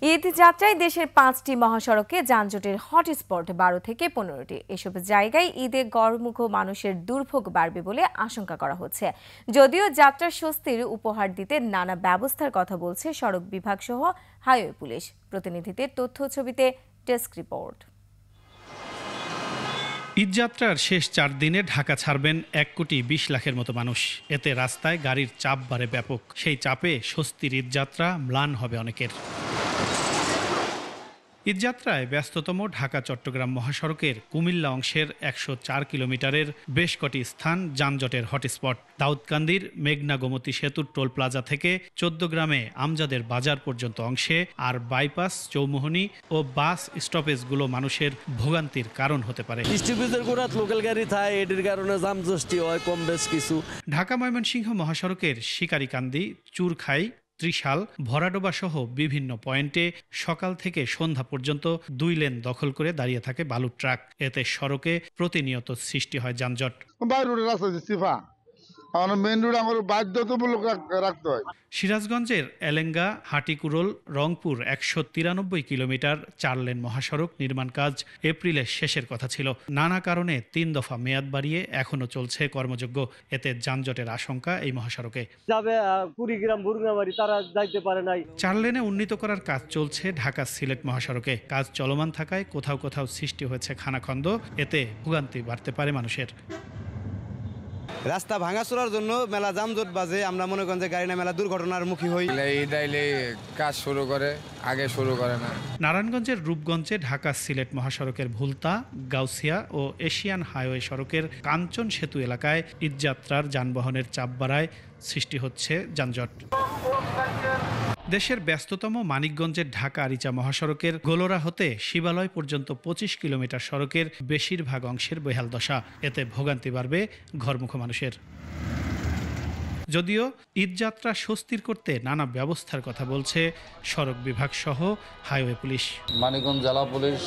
ঈদ যাত্রায় দেশের 5টি মহাসড়কে যানজটের হটস্পট 12 থেকে 15টি। এসব জায়গায় ঈদে গড়মুখ মানুষের দুর্ভোগ বাড়বে বলে আশঙ্কা করা হচ্ছে। যদিও যাত্রার স্বস্তির উপহার দিতে নানা ব্যবস্থার কথা বলছে সড়ক বিভাগ সহ হাইওয়ে পুলিশ। প্রতিনিধিদের তথ্য ছবিতে ডেস্ক রিপোর্ট। ঈদযাত্রার শেষ 4 দিনে ঢাকা ছাড়বেন 1,20,00,000-এর মতো মানুষ। এতে রাস্তায় গাড়ির চাপ বাড়ে ব্যাপক। সেই চাপে স্বস্তির ঈদযাত্রা ম্লান হবে অনেকের। ঈদযাত্রায় ব্যস্ততম ঢাকা চট্টগ্রাম মহাসড়কের কুমিল্লা অংশের 104 কিলোমিটারের বেশ কটি স্থান যানজটের হটস্পট। দাউদকান্দির মেঘনা গোমতী সেতুর টোল প্লাজা থেকে 14 গ্রামে আমজাদের বাজার পর্যন্ত অংশে আর বাইপাস, চৌমুহনী ও বাস স্টপেজগুলো মানুষের ভোগান্তির কারণ হতে পারে। লোকাল গাড়ি থাকে, এটির কারণে জামজস্তি হয় কম বেশ কিছু। ঢাকা ময়মনসিংহ মহাসড়কের শিকারীকান্দি, চুরখাই, ত্রিশাল, ভরাডোবা সহ বিভিন্ন পয়েন্টে সকাল থেকে সন্ধ্যা পর্যন্ত 2 লেন দখল করে দাঁড়িয়ে থাকে বালুর ট্রাক। এতে সড়কে প্রতিনিয়ত সৃষ্টি হয় যানজট। সিরাজগঞ্জের এলেঙ্গা, হাটিকুরল, রংপুর 193 কিলোমিটার 4 লেন মহাসড়ক নির্মাণ কাজ এপ্রিলের শেষের কথা ছিল। নানা কারণে 3 দফা মেয়াদ বাড়িয়ে এখনো চলছে কর্মযোগ্য। এতে যানজটের আশঙ্কা এই মহাসড়কে। যাবে কুড়িগ্রাম বুরগামারি, তারা যাইতে পারে নাই। 4 লেনে উন্নীত করার কাজ চলছে ঢাকা সিলেট মহাসড়কে। কাজ চলমান থাকায় কোথাও কোথাও সৃষ্টি হয়েছে খানাখন্দ। এতে ভোগান্তি বাড়তে পারে মানুষের। রাস্তা ভাঙাচোরার জন্য মেলা যানজট বাজে। আমরা মনে করেন যে গাড়ি না মেলা দুর্ঘটনার মুখী হই। কাজ শুরু করে, আগে শুরু করে না। নারায়ণগঞ্জের রূপগঞ্জে ঢাকা সিলেট মহাসড়কের ভুলতা, গাউসিয়া ও এশিয়ান হাইওয়ে সড়কের কাঞ্চন সেতু এলাকায় ঈদযাত্রার যানবাহনের চাপ বাড়ায় সৃষ্টি হচ্ছে যানজট। দেশের ব্যস্ততম মানিকগঞ্জের ঢাকা আরিচা মহাসড়কের গোলরা হতে শিবালয় পর্যন্ত 25 কিলোমিটার সড়কের বেশিরভাগ অংশের বেহাল দশা। এতে ভোগান্তি বাড়বে ঘরমুখ মানুষের। যদিও ঈদযাত্রা স্বস্তির করতে নানা ব্যবস্থার কথা বলছে সড়ক বিভাগ সহ হাইওয়ে পুলিশ। মানিকগঞ্জ জেলা পুলিশ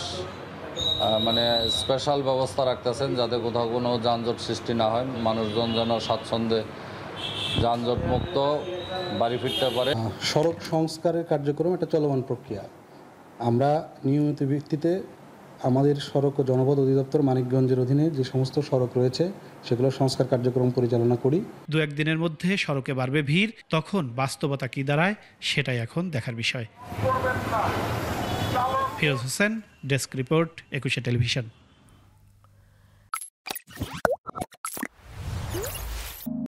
স্পেশাল ব্যবস্থা রাখতেছেন যাতে কোথাও কোনো যানজট সৃষ্টি না হয়, মানুষজন যেন স্বাচ্ছন্দ্যে যানজট মুক্ত বাড়ি ফিরতে পারে। সড়ক সংস্কারের কার্যক্রম একটা চলমান প্রক্রিয়া। আমরা নিয়মিত ভিত্তিতে আমাদের সড়ক ও জনপথ অধিদপ্তর মানিকগঞ্জের অধীনে যে সমস্ত সড়ক রয়েছে সেগুলো সংস্কার কার্যক্রম পরিচালনা করি। 2-1 দিনের মধ্যে সড়কে বাড়বে ভিড়। তখন বাস্তবতা কি দাঁড়ায় সেটাই এখন দেখার বিষয়। Firoz Hossain, desk report, 21 television.